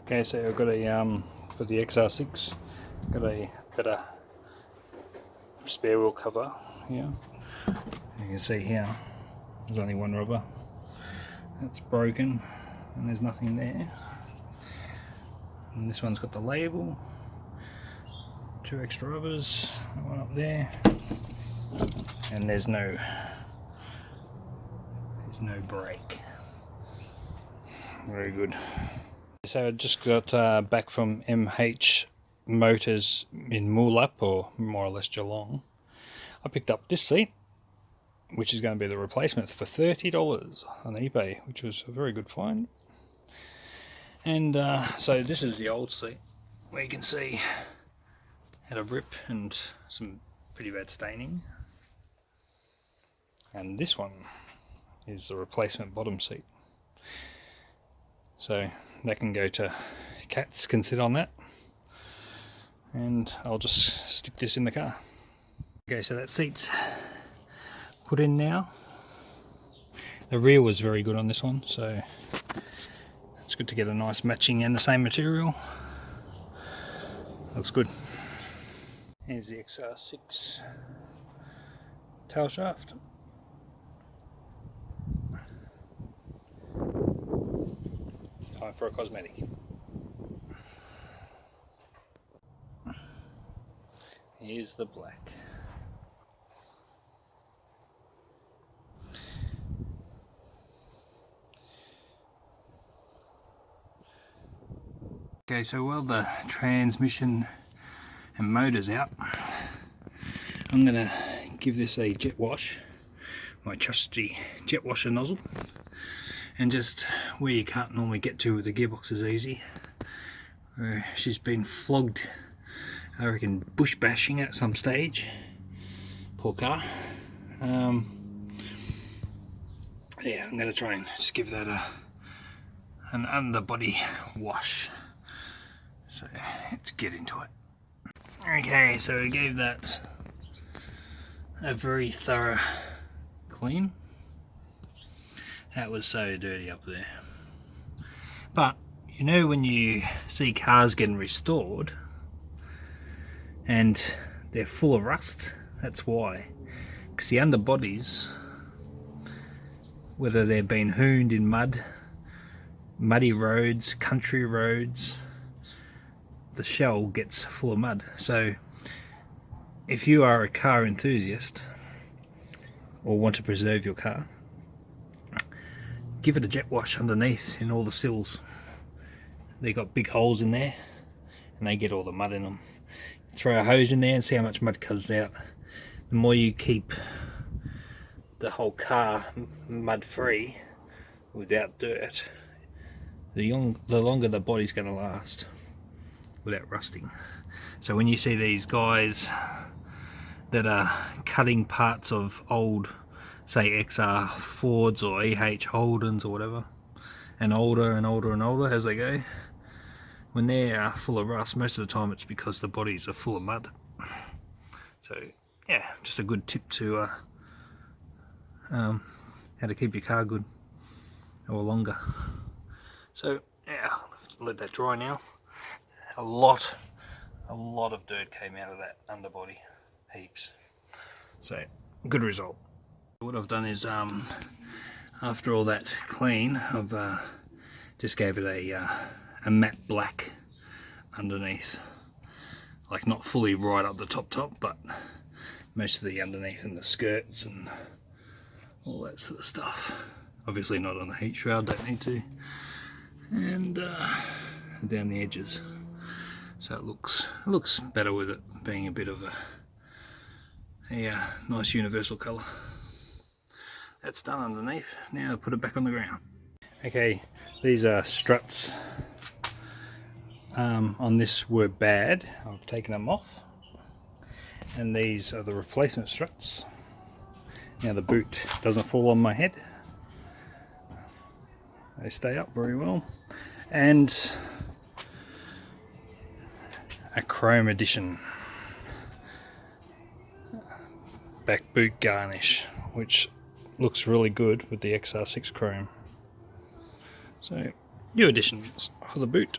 Okay, so I've got a for the XR6, got a better spare wheel cover here. You can see here there's only one rubber that's broken and there's nothing there. And this one's got the label, 2 extra rubbers, one up there, and there's no brake. Very good. So I just got back from MH Motors in Moolap, or more or less Geelong. I picked up this seat, which is going to be the replacement, for $30 on eBay, which was a very good find. And so this is the old seat, where you can see had a rip and some pretty bad staining. And this one is the replacement bottom seat. So that can go to cats, can sit on that. And I'll just stick this in the car. Okay, so that seat's put in now. The rear was very good on this one, so it's good to get a nice matching and the same material. Looks good. Here's the XR6 tail shaft. Time for a cosmetic. Here's the black. Okay, so while the transmission and motor's out, I'm going to give this a jet wash, my trusty jet washer nozzle, and just where you can't normally get to with the gearbox is easy. She's been flogged, I reckon, bush bashing at some stage. Poor car. Yeah, I'm going to try and just give that an underbody wash. So let's get into it. Okay, so we gave that a very thorough clean. That was so dirty up there. But you know, when you see cars getting restored and they're full of rust, that's why. Because the underbodies, whether they've been hooned in mud, muddy roads, country roads, the shell gets full of mud. So if you are a car enthusiast or want to preserve your car, give it a jet wash underneath in all the sills. They got big holes in there and they get all the mud in them. Throw a hose in there and see how much mud comes out. The more you keep the whole car mud free without dirt, the longer the body's going to last without rusting. So when you see these guys that are cutting parts of old, say XR Fords or EH Holdens or whatever, and older and older and older as they go, when they're full of rust, most of the time it's because the bodies are full of mud. So yeah, just a good tip to how to keep your car good or longer. So yeah, I'll let that dry now. A lot of dirt came out of that underbody, heaps. So good result. What I've done is after all that clean, I've just gave it a matte black underneath, like not fully right up the top, but most of the underneath and the skirts and all that sort of stuff. Obviously not on the heat shroud, don't need to, and down the edges. So it looks better with it being a bit of a nice universal colour. That's done underneath. Now I'll put it back on the ground. Okay, these are struts on this were bad. I've taken them off. And these are the replacement struts. Now the boot doesn't fall on my head. They stay up very well. And a chrome edition back boot garnish, which looks really good with the XR6 chrome. So new additions for the boot.